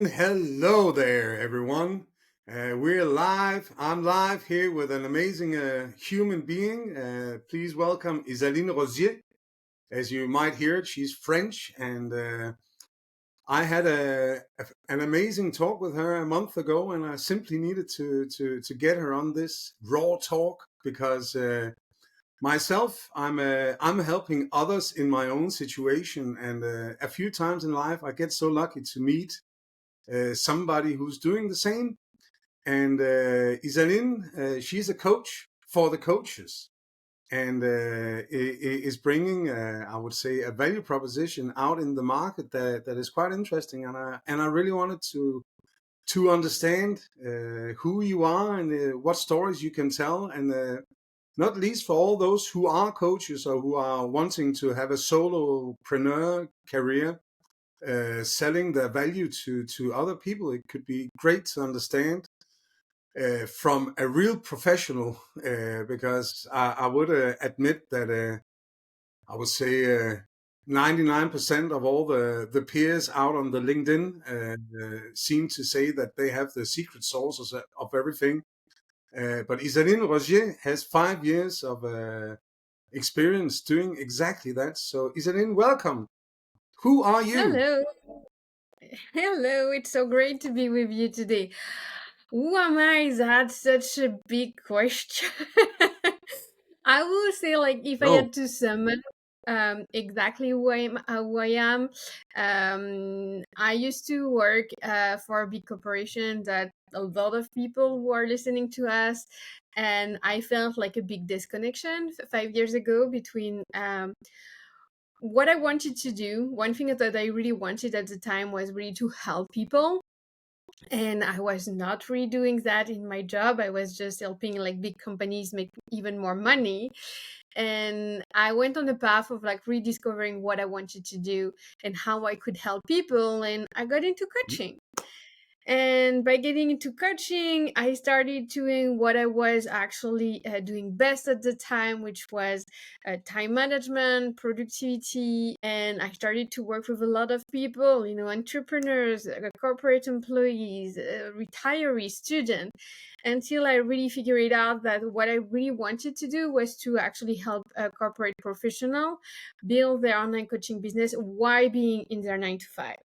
Hello there, everyone. We're live. I'm live here with an amazing human being. Please welcome Ysaline Rozier. As you might hear it, she's French, and I had an amazing talk with her a month ago, and I simply needed to get her on this raw talk because myself, I'm helping others in my own situation, and a few times in life, I get so lucky to meet somebody who's doing the same. And Ysaline, she's a coach for the coaches and is bringing, I would say, a value proposition out in the market that is quite interesting. And I really wanted to understand who you are and what stories you can tell, and not least for all those who are coaches or who are wanting to have a solopreneur career selling their value to other people. It could be great to understand from a real professional, because I would admit that I would say 99% of all the peers out on the LinkedIn seem to say that they have the secret sources of everything. But Ysaline Rozier has 5 years of experience doing exactly that. So Ysaline, welcome. Who are you? Hello. Hello. It's so great to be with you today. Who am I? That's such a big question. I will say, like, if I Oh, had to sum up exactly who I am, I used to work for a big corporation that a lot of people who are listening to us, and I felt like a big disconnection 5 years ago between what I wanted to do. One thing that I really wanted at the time was really to help people. And I was not really doing that in my job. I was just helping like big companies make even more money. And I went on the path of like rediscovering what I wanted to do and how I could help people. And I got into coaching. And by getting into coaching, I started doing what I was actually doing best at the time, which was time management, productivity. And I started to work with a lot of people, entrepreneurs, corporate employees, retirees, students, until I really figured out that what I really wanted to do was to actually help a corporate professional build their online coaching business while being in their 9 to 5,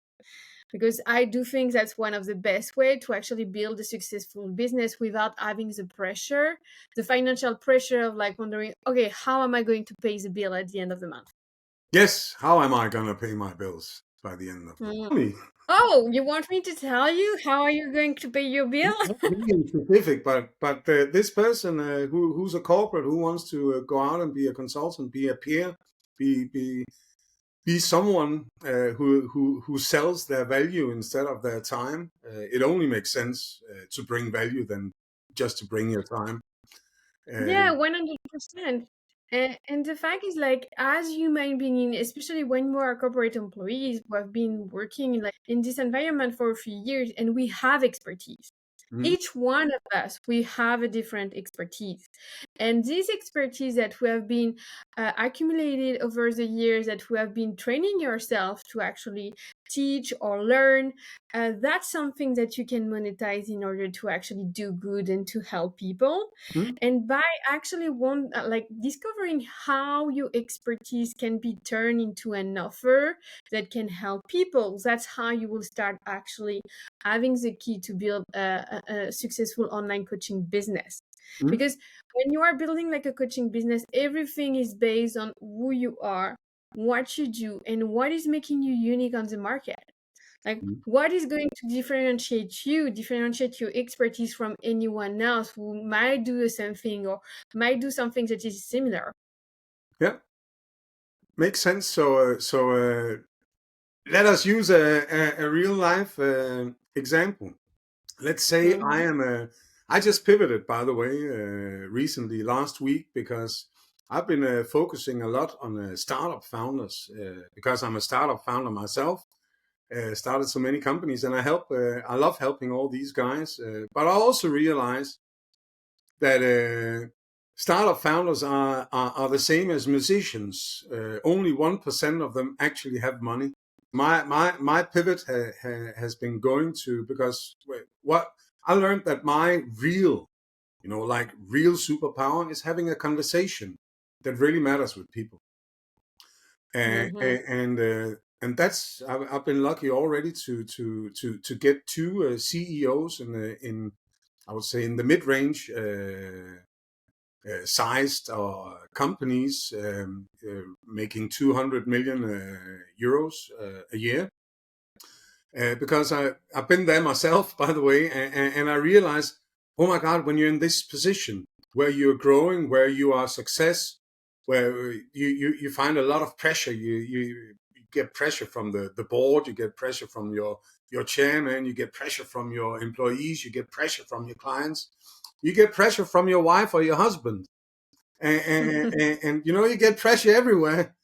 because I do think that's one of the best way to actually build a successful business without having the pressure, the financial pressure of like wondering, okay, how am I going to pay the bill at the end of the month? yes. How am I going to pay my bills by the end of the Mm. month? Oh, you want me to tell you how are you going to pay your bill? Not really specific, but this person who's a corporate who wants to go out and be a consultant, be a peer, be be be someone who sells their value instead of their time. It only makes sense to bring value than just to bring your time. Yeah, Uh, 100%. And the fact is, like, as human being, especially when we are corporate employees who have been working like in this environment for a few years, and we have expertise. mm, Each one of us, we have a different expertise. And this expertise that we have been accumulated over the years, that we have been training yourself to actually teach or learn, that's something that you can monetize in order to actually do good and to help people. mm, And by actually like discovering how your expertise can be turned into an offer that can help people, that's how you will start actually having the key to build a successful online coaching business. mm, Because when you are building like a coaching business, everything is based on who you are, what you do, and what is making you unique on the market. Like, mm. what is going to differentiate your expertise from anyone else who might do the same thing or might do something that is similar? Yeah, makes sense. So let us use a real life example. Let's say I Mhm. am a. I just pivoted, by the way, recently last week because I've been focusing a lot on startup founders because I'm a startup founder myself. Started so many companies, and I help. I love helping all these guys, but I also realize that startup founders are the same as musicians. Only 1% of them actually have money. my pivot has been going to, because what I learned, that my real, like real superpower is having a conversation that really matters with people. And Mm-hmm. and that's, I've been lucky already to get two CEOs in I would say in the mid range sized companies, making 200 million euros a year. Because I've been there myself, by the way, and I realized, oh my God, when you're in this position where you're growing, where you are success, where you find a lot of pressure, you get pressure from the board, you get pressure from your chairman, you get pressure from your employees, you get pressure from your clients, you get pressure from your wife or your husband, and you get pressure everywhere,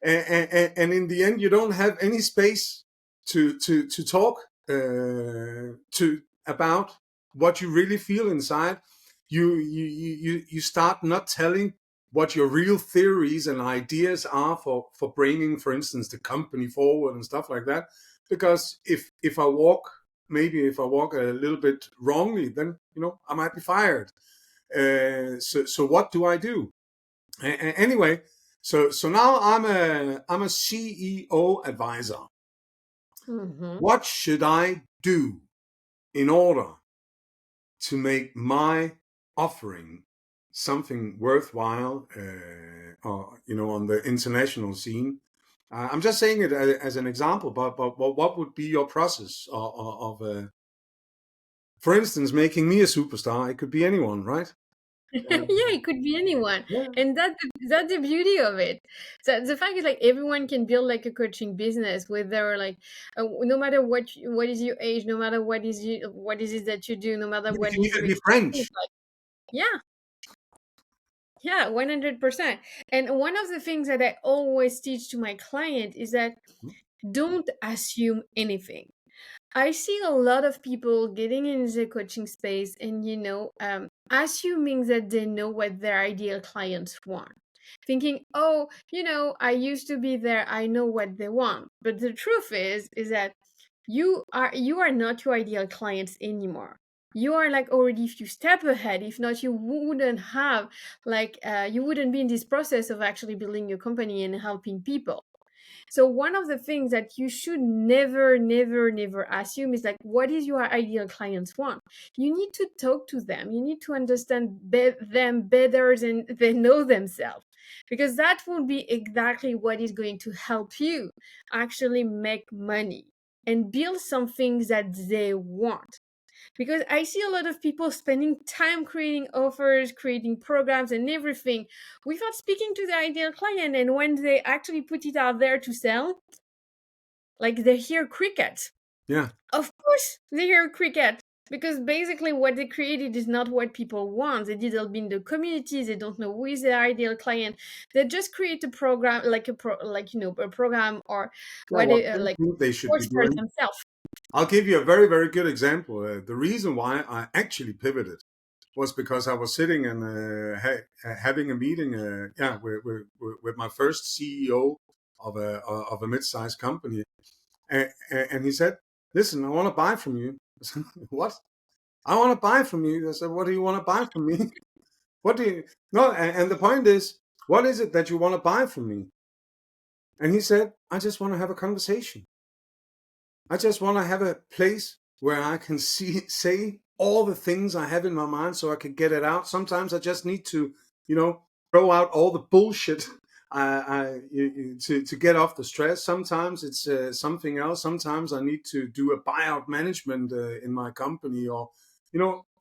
and in the end you don't have any space to talk to about what you really feel inside. You start not telling what your real theories and ideas are for bringing, for instance, the company forward and stuff like that. Because if I walk, maybe if I walk a little bit wrongly, then I might be fired. So what do I do? Anyway, so now I'm a CEO advisor. Mm-hmm. What should I do in order to make my offering something worthwhile, or on the international scene? I'm just saying it as an example, but what would be your process of for instance, making me a superstar? It could be anyone, right? Yeah, it could be anyone, Yeah. and that's the beauty of it. So the fact is, like, everyone can build like a coaching business with their like, no matter what is your age, no matter what is it that you do, no matter You what can is your even be expertise. French. Like, yeah, yeah, 100%. And one of the things that I always teach to my client is that don't assume anything. I see a lot of people getting in the coaching space and, assuming that they know what their ideal clients want. Thinking, oh, I used to be there, I know what they want. But the truth is that you are not your ideal clients anymore. You are like already a few steps ahead. If not, you wouldn't have you wouldn't be in this process of actually building your company and helping people. So one of the things that you should never, never, never assume is like, what is your ideal clients want? You need to talk to them. You need to understand them better than they know themselves, because that will be exactly what is going to help you actually make money and build something that they want. Because I see a lot of people spending time creating offers, creating programs, and everything without speaking to the ideal client. And when they actually put it out there to sell, like, they hear cricket. Yeah. Of course, they hear cricket. Because basically, what they created is not what people want. They didn't build the community. They don't know who is their ideal client. They just create a program, like a program or Yeah, what, what they like think they should be course for doing. themselves. I'll give you a very, very good example. The reason why I actually pivoted was because I was sitting and having a meeting, with my first CEO of a mid-sized company, and he said, "Listen, I want to buy from you." I said, "What? I want to buy from you?" I said, "What do you want to buy from me? What do you?" No, and the point is, what is it that you want to buy from me? And he said, "I just want to have a conversation. I just want to have a place where I can say all the things I have in my mind so I can get it out. Sometimes I just need to, throw out all the bullshit to get off the stress. Sometimes it's something else. Sometimes I need to do a buyout management in my company, or,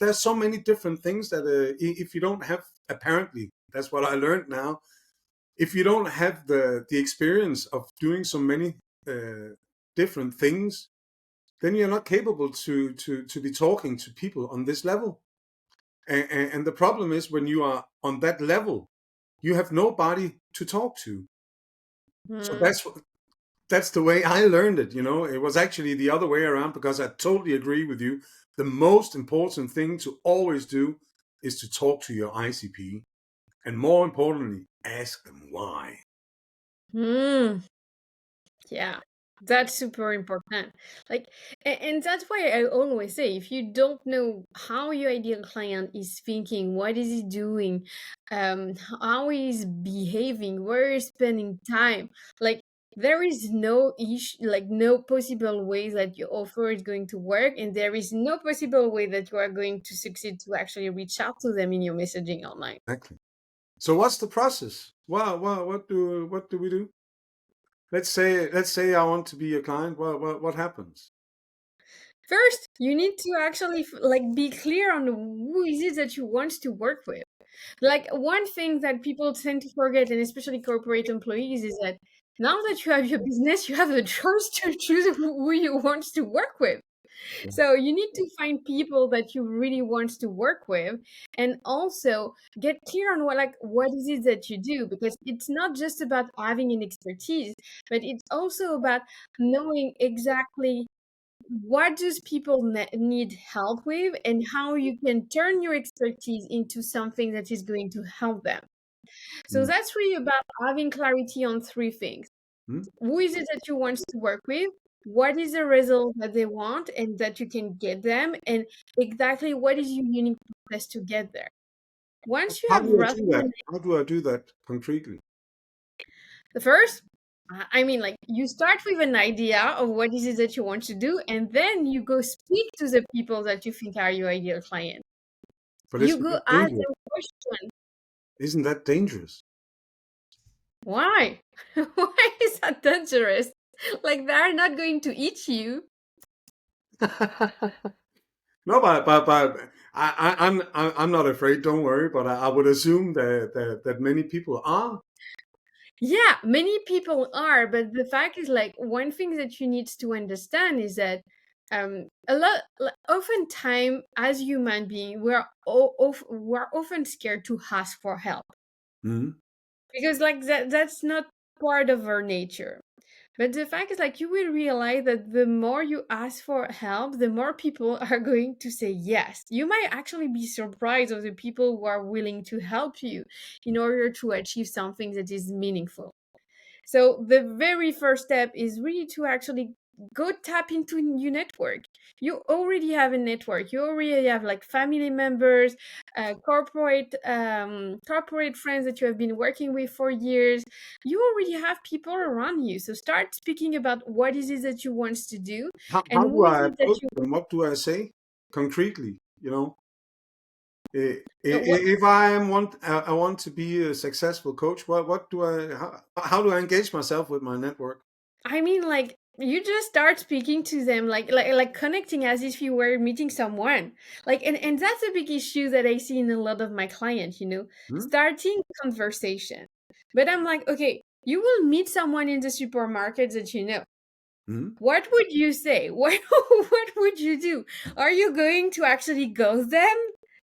there's so many different things that if you don't have, apparently, that's what I learned now. If you don't have the experience of doing so many different things, then you're not capable to be talking to people on this level. And the problem is, when you are on that level, you have nobody to talk to. So Hmm. that's the way I learned it. It was actually the other way around, because I totally agree with you. The most important thing to always do is to talk to your ICP, and more importantly, ask them why. Hmm. Yeah. That's super important. Like, and that's why I always say, if you don't know how your ideal client is thinking, what is he doing, how he's behaving, where he's spending time, like there is no issue, like no possible way that your offer is going to work, and there is no possible way that you are going to succeed to actually reach out to them in your messaging online. Exactly. So what's the process? What do we do? Let's say I want to be a client. What happens? First, you need to actually like be clear on who is it that you want to work with. Like one thing that people tend to forget, and especially corporate employees, is that now that you have your business, you have the choice to choose who you want to work with. So you need to find people that you really want to work with, and also get clear on what is it that you do, because it's not just about having an expertise, but it's also about knowing exactly what does people need help with, and how you can turn your expertise into something that is going to help them. So Mm. that's really about having clarity on three things: Mm. who is it that you want to work with, what is the result that they want and that you can get them, and exactly what is your unique process to get there. Once you How have do I do roughly that? How do I do that concretely? the first, I mean, like you start with an idea of what is it that you want to do, and then you go speak to the people that you think are your ideal client. But You isn't go that ask dangerous? them questions. Isn't that dangerous? Why? Why is that dangerous? Like they're not going to eat you. No, but I'm not afraid. Don't worry. But I would assume that many people are. Yeah, many people are, but the fact is, like, one thing that you need to understand is that a lot oftentimes as human being we're often scared to ask for help, Mm. because like that's not part of our nature. But the fact is, like, you will realize that the more you ask for help, the more people are going to say yes. You might actually be surprised of the people who are willing to help you in order to achieve something that is meaningful. So the very first step is really to actually go tap into your network. You already have a network. You already have like family members, corporate friends that you have been working with for years. You already have people around you. So start speaking about what is it that you want to do, and How who do is I it that approach you them? What do I say concretely? what If I want to be a successful coach, what do how do I engage myself with my network? I mean, like you just start speaking to them, like connecting as if you were meeting someone. Like, and that's a big issue that I see in a lot of my clients. Hmm? Starting conversation. But I'm like, okay, you will meet someone in the supermarket that you know. Hmm? What would you say? What would you do? Are you going to actually ghost them?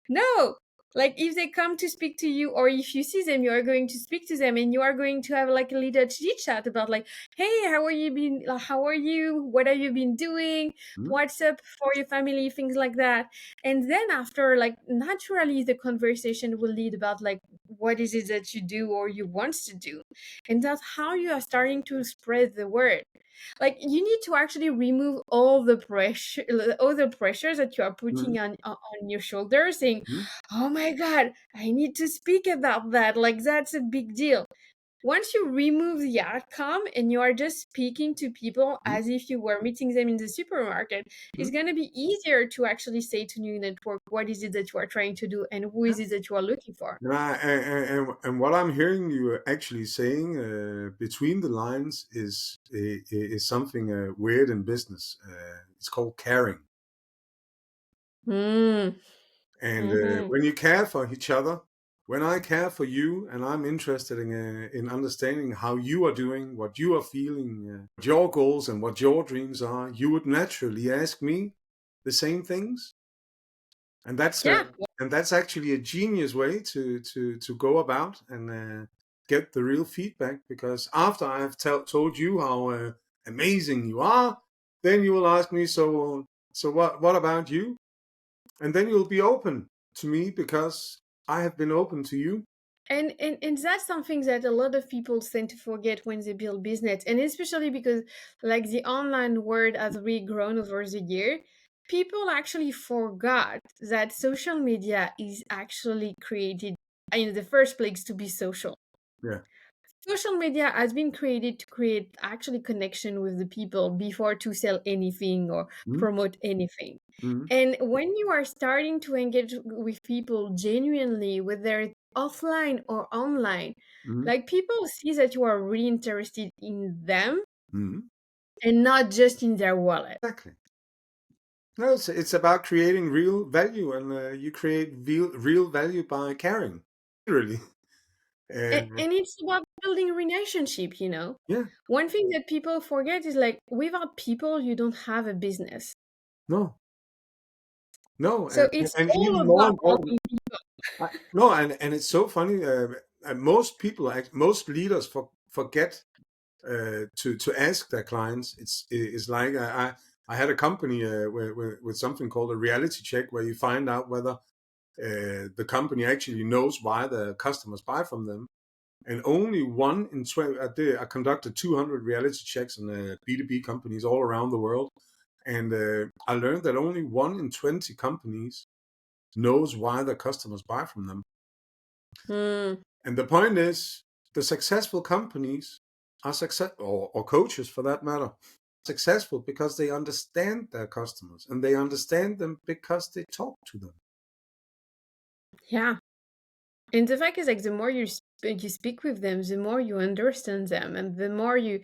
No. Like if they come to speak to you, or if you see them, you are going to speak to them, and you are going to have like a little chit chat about like, hey, how are you been? How are you? What have you been doing? Hmm? What's up for your family? Things like that. And then after, like naturally, the conversation will lead about like what is it that you do or you want to do, and that's how you are starting to spread the word. Like you need to actually remove all the pressures that you are Hmm? putting on your shoulders, saying, Hmm? oh my god, I need to speak about that, like that's a big deal. Once you remove the outcome and you are just speaking to people Hmm? as if you were meeting them in the supermarket, Hmm? it's going to be easier to actually say to new network what is it that you are trying to do and who is it that you are looking for. And what I'm hearing you actually saying between the lines is something weird in business. It's called caring. Mm. And Mm-hmm. when you care for each other, when I care for you, and I'm interested in understanding how you are doing, what you are feeling, what your goals and what your dreams are, you would naturally ask me the same things. And Yeah. that's actually a genius way to go about and get the real feedback. Because after I have told you how amazing you are, then you will ask me, so what about you? And then you'll be open to me because I have been open to you. And that's something that a lot of people tend to forget when they build business, and especially because like the online world has really grown over the year. People actually forgot that social media is actually created in the first place to be social. Yeah. Social media has been created to create actually connection with the people before to sell anything or Mm-hmm. promote anything. Mm-hmm. And when you are starting to engage with people genuinely, whether it's offline or online, Mm-hmm. like people see that you are really interested in them Mm-hmm. and not just in their wallet. Exactly. No, it's about creating real value, and you create real value by caring. Literally. And And it's about building relationship, you know. yeah, One thing that people forget is like without people, you don't have a business. no, no, So it's and all even more about important, helping people. no, and it's so funny. Most people, most leaders, forget to ask their clients. It's like I had a company with something called a reality check, where you find out whether the company actually knows why the customers buy from them. And only one in 20, I conducted 200 reality checks on B2B companies all around the world. And I learned that only 1 in 20 companies knows why their customers buy from them. Hmm. And the point is, the successful companies are or coaches for that matter, successful because they understand their customers, and they understand them because they talk to them. Yeah. And the fact is, like, the more you speak with them, the more you understand them, and the more you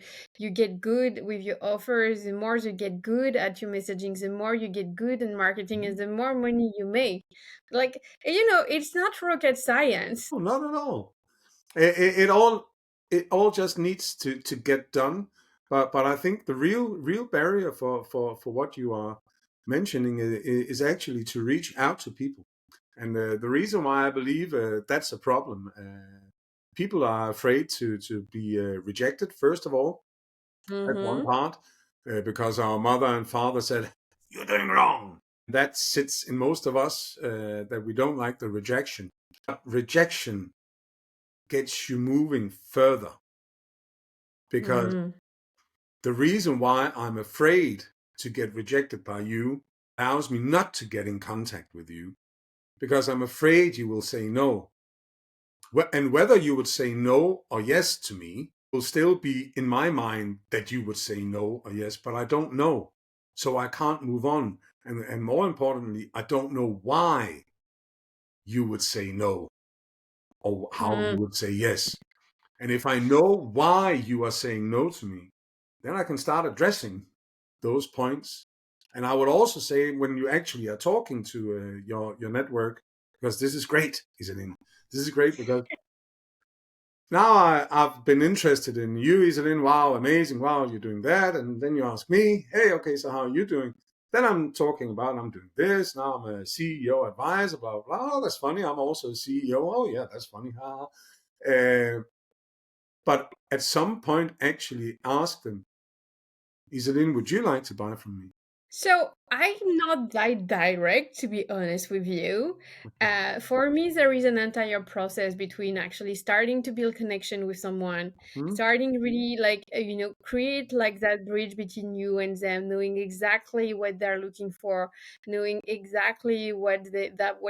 get good with your offers, the more you get good at your messaging, the more you get good in marketing, and Mhm. the more money you make. Like, you know, it's not rocket science. No, not at all. It all just needs to get done. But I think the real barrier for what you are mentioning is actually to reach out to people. And the reason why I believe that's a problem, people are afraid to be rejected. First of all, that's one Mm-hmm. part, because our mother and father said you're doing wrong. That sits in most of us, that we don't like the rejection. But rejection gets you moving further, because Mm. the reason why I'm afraid to get rejected by you allows me not to get in contact with you, because I'm afraid you will say no. And whether you would say no or yes to me will still be in my mind that you would say no or yes, but I don't know. So I can't move on. And more importantly, I don't know why you would say no or how you Mm. would say yes. And if I know why you are saying no to me, then I can start addressing those points. And I would also say, when you actually are talking to your network, because this is great, Isaline. This is great because now I've been interested in you, Ysaline. Wow, amazing. Wow, you're doing that. And then you ask me, hey, okay, so how are you doing? Then I'm talking about I'm doing this. Now I'm a CEO advisor, blah, blah. Oh, that's funny. I'm also a CEO. Oh, yeah, that's funny. But at some point, actually ask them, Ysaline, would you like to buy from me? So I'm not that direct, to be honest with you. Okay. For me, there is an entire process between actually starting to build connection with someone, Hmm? starting really like create like that bridge between you and them, knowing exactly what they're looking for, knowing exactly what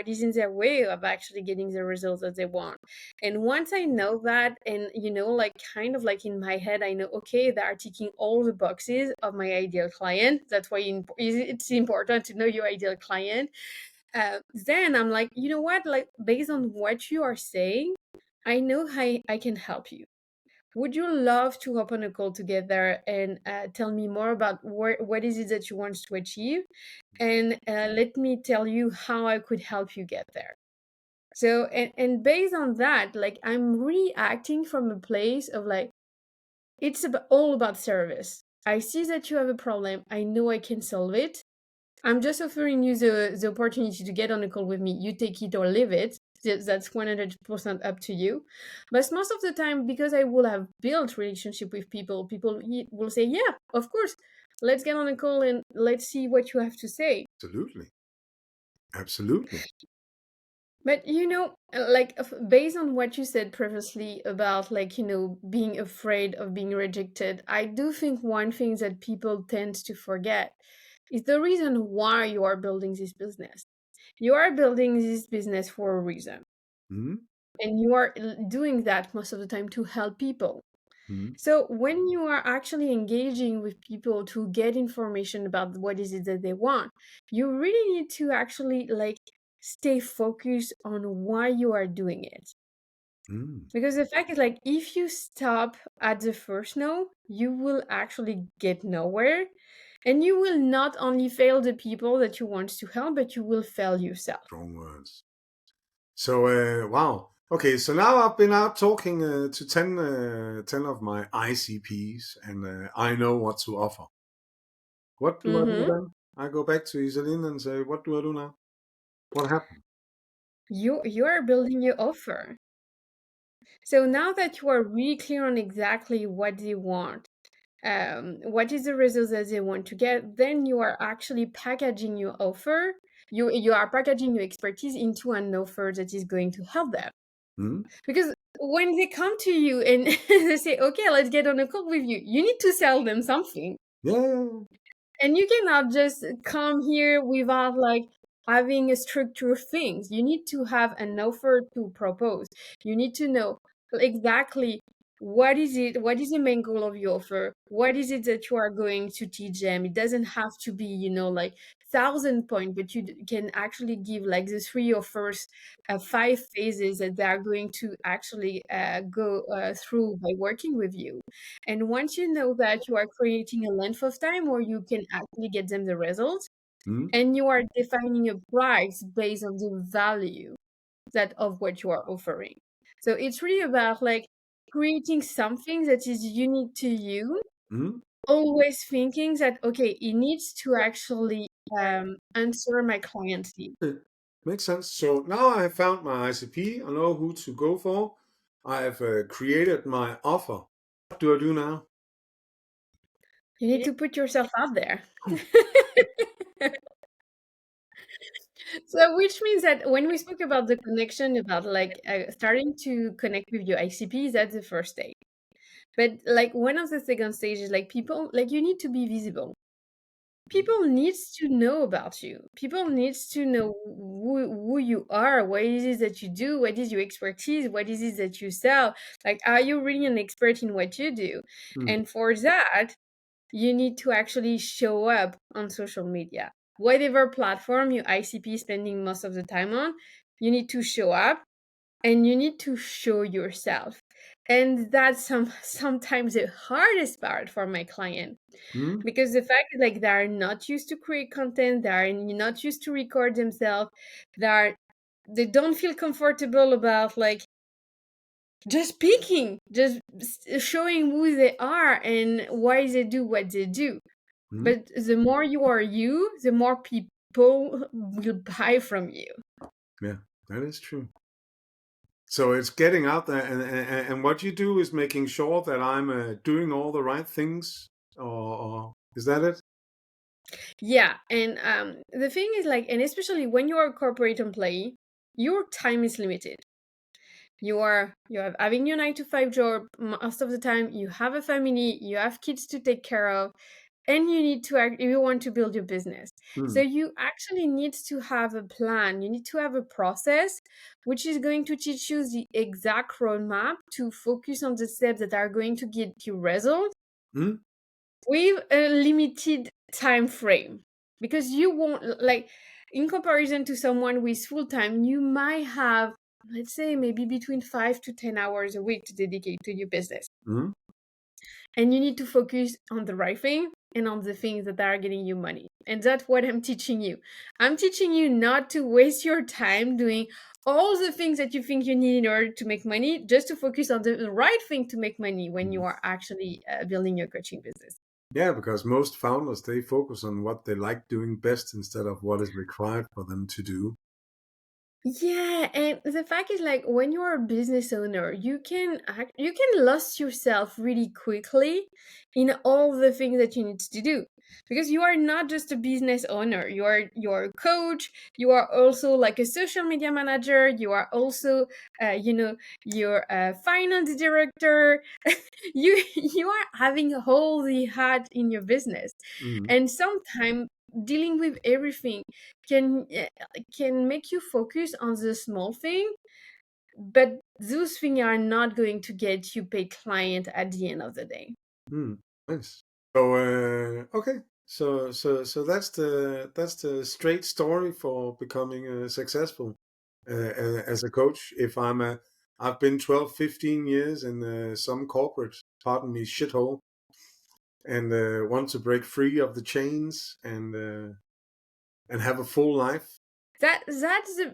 is in their way of actually getting the results that they want. And once I know that, and like kind of like in my head, I know, okay, they are ticking all the boxes of my ideal client. That's why it's important to know your ideal client. Then I'm like, you know what? Like, based on what you are saying, I know how I can help you. Would you love to hop on a call together and tell me more about what is it that you want to achieve? And let me tell you how I could help you get there. So, and based on that, like I'm reacting from a place of like, all about service. I see that you have a problem. I know I can solve it. I'm just offering you the opportunity to get on a call with me. You take it or leave it. That's 100% up to you. But most of the time, because I will have built relationship with people, will say, yeah, of course, let's get on a call and let's see what you have to say. Absolutely. Absolutely. But like based on what you said previously about like, being afraid of being rejected, I do think one thing that people tend to forget is the reason why you are building this business. You are building this business for a reason. Mm, And you are doing that most of the time to help people. mm, So when you are actually engaging with people to get information about what is it that they want, you really need to actually like stay focused on why you are doing it. mm. Because the fact is like if you stop at the first no, you will actually get nowhere. And you will not only fail the people that you want to help, but you will fail yourself. Strong words. So, wow. Okay, so now I've been out talking to 10 of my ICPs, and I know what to offer. What do I do Mm-hmm. then? I go back to Ysaline and say, what do I do now? What happened? You are building your offer. So now that you are really clear on exactly what they want, what is the results that they want to get, then you are actually packaging your offer. You are packaging your expertise into an offer that is going to help them. Hmm? Because when they come to you and they say, "Okay, let's get on a call with you," you need to sell them something. Yeah. And you cannot just come here without like having a structure of things. You need to have an offer to propose. You need to know exactly what is it, what is the main goal of your offer, what is it that you are going to teach them. It doesn't have to be, like 1,000 points, but you can actually give like the three or first 5 phases that they are going to actually go through by working with you. And once you know that, you are creating a length of time where you can actually get them the results, Hmm? and you are defining a price based on the value that of what you are offering. So it's really about like creating something that is unique to you, Hmm? always thinking that okay, it needs to actually answer my client's need. Okay. Makes sense. So now I have found my ICP. I know who to go for. I have created my offer. What do I do now? You need to put yourself out there. So, which means that when we spoke about the connection, about like starting to connect with your ICP, that's the first stage. But like one of the second stages, like people, like you need to be visible. People needs to know about you. People needs to know who you are, what is it that you do, what is your expertise, what is it that you sell. Like, are you really an expert in what you do? Hmm. And for that, you need to actually show up on social media. Whatever platform your ICP is spending most of the time on, you need to show up and you need to show yourself. And that's sometimes the hardest part for my client, Hmm? because the fact is like they are not used to create content, they are not used to record themselves, they don't feel comfortable about like just speaking, just showing who they are and why they do what they do. Hmm? But the more you are you, the more people will buy from you. Yeah, that is true. So it's getting out there, and what you do is making sure that I'm doing all the right things, or is that it? Yeah, and the thing is like, and especially when you are a corporate employee, your time is limited. You are having your 9 to 5 job most of the time. You have a family, you have kids to take care of, and you need to act, you want to build your business. So Hmm. you actually need to have a plan. You need to have a process which is going to teach you the exact roadmap to focus on the steps that are going to get you results Hmm? with a limited time frame. Because you won't like, in comparison to someone with full time, you might have, let's say, maybe between 5 to 10 hours a week to dedicate to your business, Hmm? and you need to focus on the right thing and on the things that are getting you money. And that's what I'm teaching you. I'm teaching you not to waste your time doing all the things that you think you need in order to make money, just to focus on the right thing to make money when you are actually building your coaching business. Yeah, because most founders they focus on what they like doing best instead of what is required for them to do. Yeah, and the fact is like when you're a business owner, you can lose yourself really quickly in all the things that you need to do. because you are not just a business owner, you're a coach, you are also like a social media manager, you are also you're a finance director. You are having a whole the hat in your business, Mm. and sometimes dealing with everything can make you focus on the small thing, but those things are not going to get you paid client at the end of the day. Mm. Nice. So okay. So that's the straight story for becoming successful as a coach. If I've been 12, 15 years in some corporate, pardon me, shithole, and want to break free of the chains and have a full life.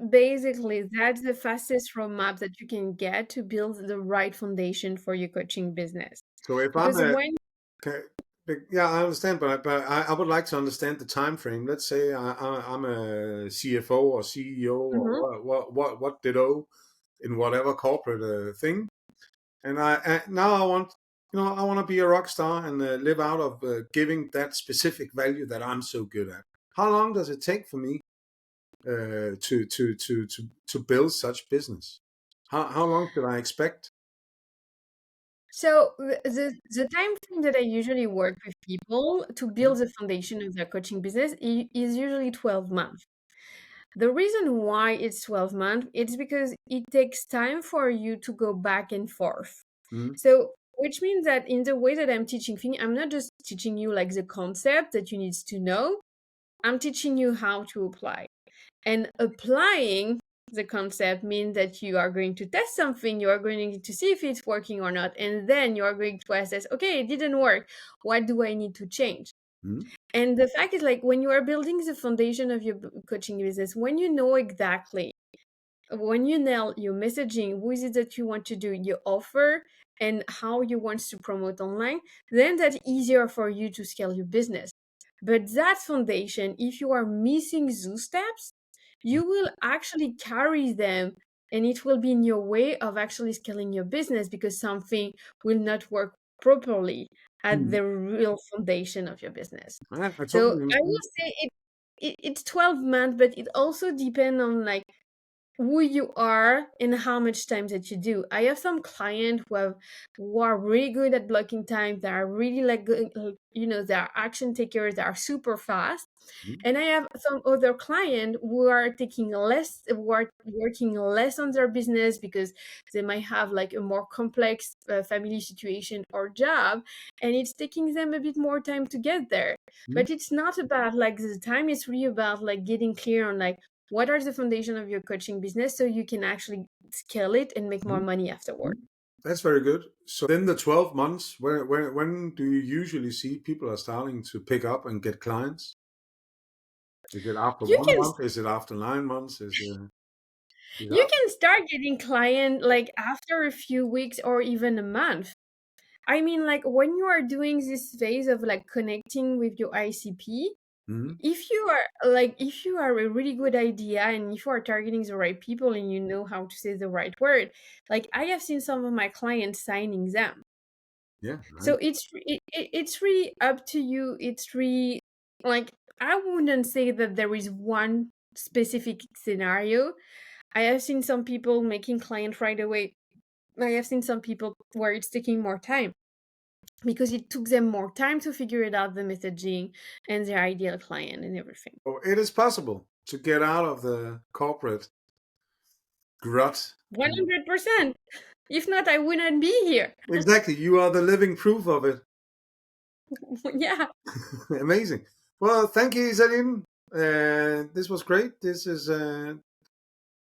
Basically that's the fastest roadmap that you can get to build the right foundation for your coaching business. So if I'm Because a when okay, yeah, I understand, but I would like to understand the time frame. Let's say I'm a CFO or CEO or Mhm. what ditto in whatever corporate thing, and now I want to be a rock star and live out of giving that specific value that I'm so good at. How long does it take for me to build such business? How long should I expect? So the time frame that I usually work with people to build the foundation of their coaching business is usually 12 months. The reason why it's 12 months, it's because it takes time for you to go back and forth. Mm-hmm. So, which means that in the way that I'm teaching things, I'm not just teaching you like the concept that you need to know, I'm teaching you how to apply. And applying the concept means that you are going to test something, you are going to see if it's working or not, and then you are going to assess, okay, it didn't work. What do I need to change? Mm-hmm. And the fact is, like, when you are building the foundation of your coaching business, when you know exactly, when you nail your messaging, who is it that you want to do your offer and how you want to promote online, then that's easier for you to scale your business. But that foundation, if you are missing those steps, you will actually carry them, and it will be in your way of actually scaling your business because something will not work properly at Mm-hmm. the real foundation of your business. I So totally I will understand. say it's 12 months, but it also depends on like who you are and how much time that you do. I have some clients who are really good at blocking time. They are really like good, they are action takers. They are super fast. Mhm. And I have some other clients who are taking less, who are working less on their business because they might have like a more complex family situation or job, and it's taking them a bit more time to get there. Mhm. But it's not about like the time. It's really about like getting clear on like what are the foundation of your coaching business so you can actually scale it and make more Mhm. money afterward. Mhm. That's very good. So within the 12 months, when do you usually see people are starting to pick up and get clients? Is it after You one can month? Is it after 9 months? Is it you after? can start getting client like after a few weeks or even a month. I mean, like when you are doing this phase of like connecting with your ICP, Mhm. if you are a really good idea and if you are targeting the right people and you know how to say the right word, like I have seen some of my clients signing them. Yeah, So nice. it's really up to you. It's really like I wouldn't say that there is one specific scenario. I have seen some people making client right away. I have seen some people where it's taking more time because it took them more time to figure it out, the messaging and their ideal client and everything. So it is possible to get out of the corporate rut. 100%. If not, I wouldn't be here. Exactly. You are the living proof of it. Yeah. Amazing. Well, thank you, Ysaline. This was great. This is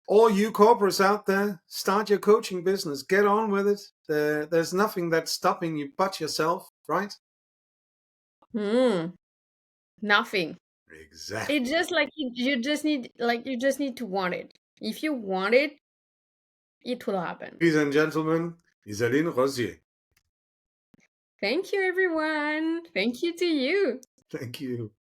all you corporates out there. Start your coaching business. Get on with it. There's nothing that's stopping you but yourself, right? Hmm. Nothing. Exactly. It's just like you just need to want it. If you want it, it will happen. Ladies and gentlemen, Ysaline Rozier. Thank you, everyone. Thank you to you. Thank you.